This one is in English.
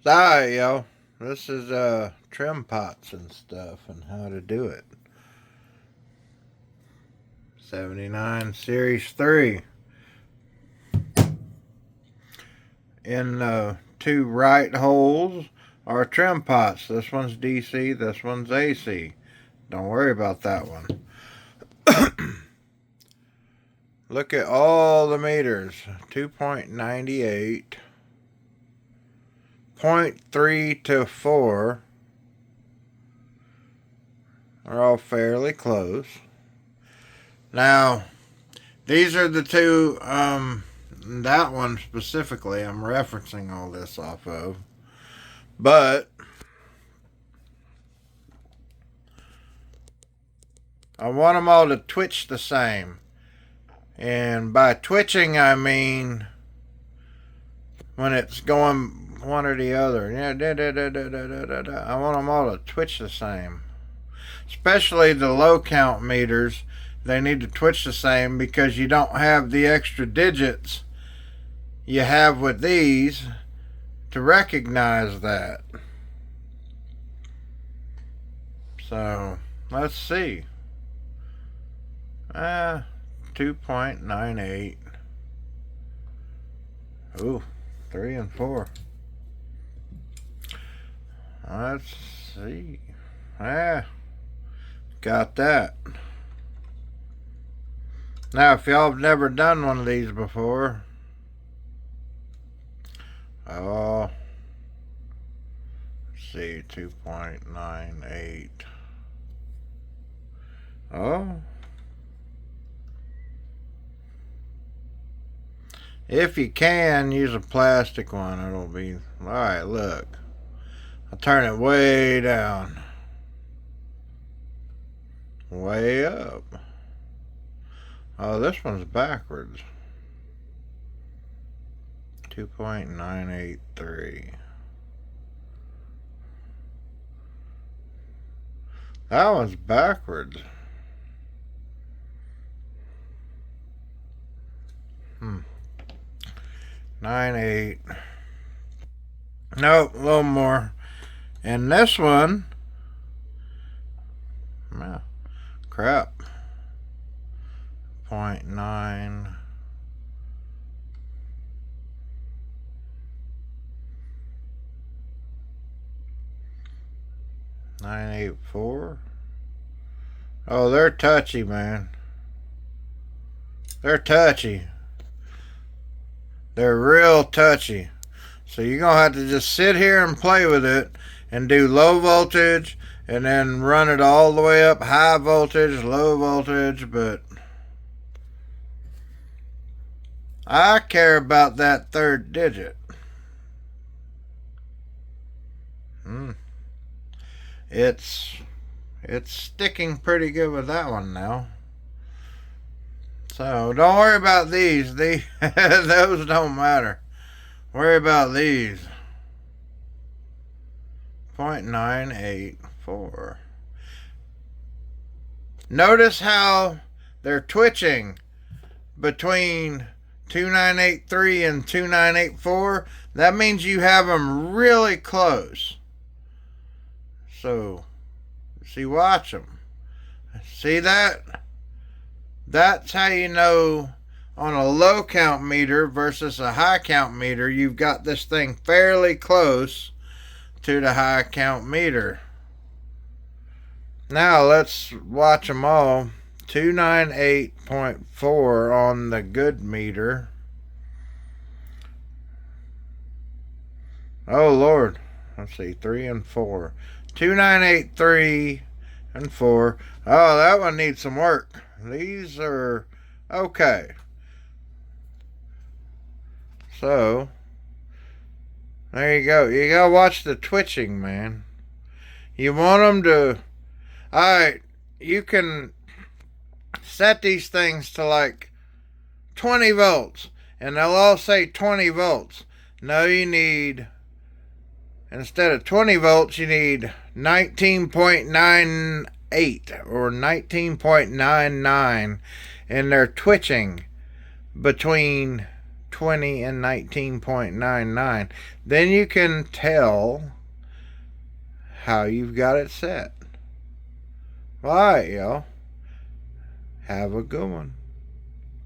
Alright, yo. This is trim pots and stuff and how to do it. 79 Series 3. In the two right holes are trim pots. This one's DC, this one's AC. Don't worry about that one. Look at all the meters. 2.98, 0.3 to 4 are all fairly close. Now, these are the two, that one specifically I'm referencing all this off of. But I want them all to twitch the same. And by twitching, I mean when it's going one or the other. I want them all to twitch the same. Especially the low count meters, they need to twitch the same because you don't have the extra digits you have with these to recognize that. So let's see. 2.98. Ooh, 3 and 4. Let's see. Got that. Now, if y'all have never done one of these before, let's see, 2.98. If you can, use a plastic one. It'll be... Alright, look. I'll turn it way down. Way up. Oh, this one's backwards. 2.983. That one's backwards. 9.8. Nope, a little more. And this one, crap. 0.9. 9.84. Oh, they're touchy, man. They're touchy. They're real touchy. So you're going to have to just sit here and play with it and do low voltage and then run it all the way up, high voltage, low voltage, but I care about that third digit. It's sticking pretty good with that one now. So don't worry about these. Those don't matter. Worry about these. 0.984. Notice how they're twitching between 2983 and 2984. That means you have them really close. So, see, watch them. See that? That's how you know on a low count meter versus a high count meter, you've got this thing fairly close to the high count meter. Now let's watch them all. 298.4 on the good meter. Oh Lord. Let's see, 3 and 4. 2983 and 4. Oh, that one needs some work. These are okay. So, there you go. You gotta watch the twitching, man. You want them to... Alright, you can set these things to like 20 volts. And they'll all say 20 volts. No, you need... Instead of 20 volts, you need 19.98 or 19.99, and they're twitching between 20 and 19.99. Then you can tell how you've got it set. Alright, y'all. Have a good one.